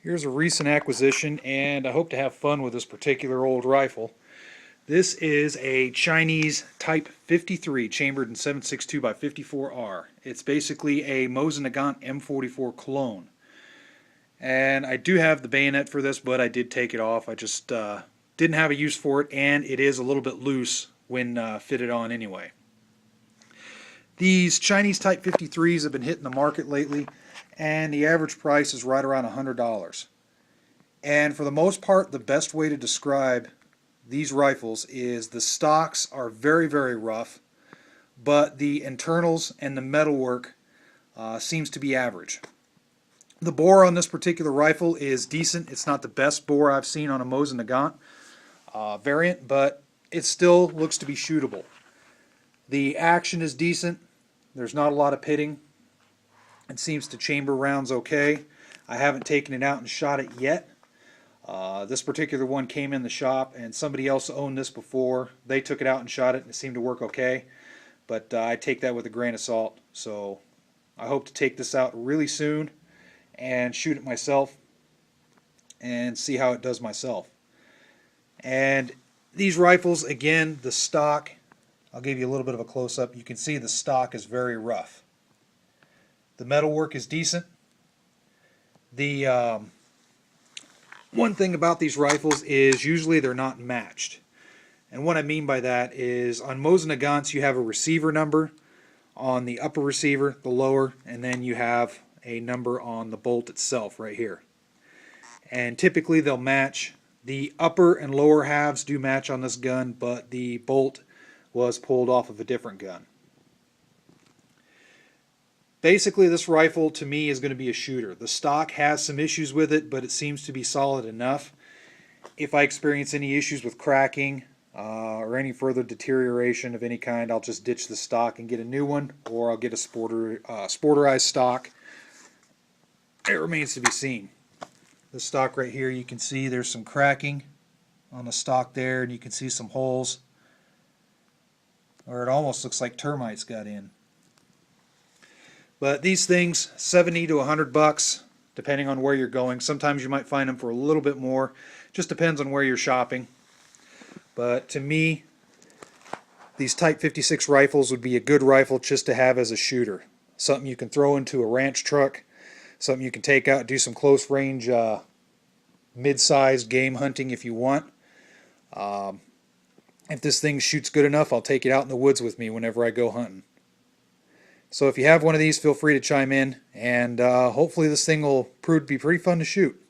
Here's a recent acquisition, and I hope to have fun with this particular old rifle. This is a Chinese Type 53 chambered in 7.62 by 54R. It's basically a Mosin Nagant M44 clone. And I do have the bayonet for this, but I did take it off. I just didn't have a use for it, and it is a little bit loose when fitted on anyway. These Chinese Type 53s have been hitting the market lately, and the average price is right around $100. And for the most part, the best way to describe these rifles is the stocks are very, very rough, but the internals and the metalwork seems to be average. The bore on this particular rifle is decent. It's not the best bore I've seen on a Mosin Nagant variant, but it still looks to be shootable. The action is decent. There's not a lot of pitting. It seems to chamber rounds okay. I haven't taken it out and shot it yet. This particular one came in the shop, and somebody else owned this before. They took it out and shot it, and it seemed to work okay. But I take that with a grain of salt. So I hope to take this out really soon and shoot it myself and see how it does myself. And these rifles, again, the stock, I'll give you a little bit of a close-up. You can see the stock is very rough. The metalwork is decent. The one thing about these rifles is usually they're not matched. And what I mean by that is on Mosin Nagants you have a receiver number on the upper receiver, the lower, and then you have a number on the bolt itself right here. And typically they'll match. The upper and lower halves do match on this gun, but the bolt was pulled off of a different gun. Basically, this rifle to me is going to be a shooter. The stock has some issues with it, but it seems to be solid enough. If I experience any issues with cracking or any further deterioration of any kind, I'll just ditch the stock and get a new one, or I'll get a sporterized stock. It remains to be seen. The stock right here, you can see there's some cracking on the stock there, and you can see some holes, or it almost looks like termites got in. But these things, 70 to 100 bucks, depending on where you're going. Sometimes you might find them for a little bit more. Just depends on where you're shopping. But to me, these Type 56 rifles would be a good rifle just to have as a shooter. Something you can throw into a ranch truck. Something you can take out, do some close range, mid-sized game hunting if you want. If this thing shoots good enough, I'll take it out in the woods with me whenever I go hunting. So if you have one of these, feel free to chime in, and hopefully this thing will prove to be pretty fun to shoot.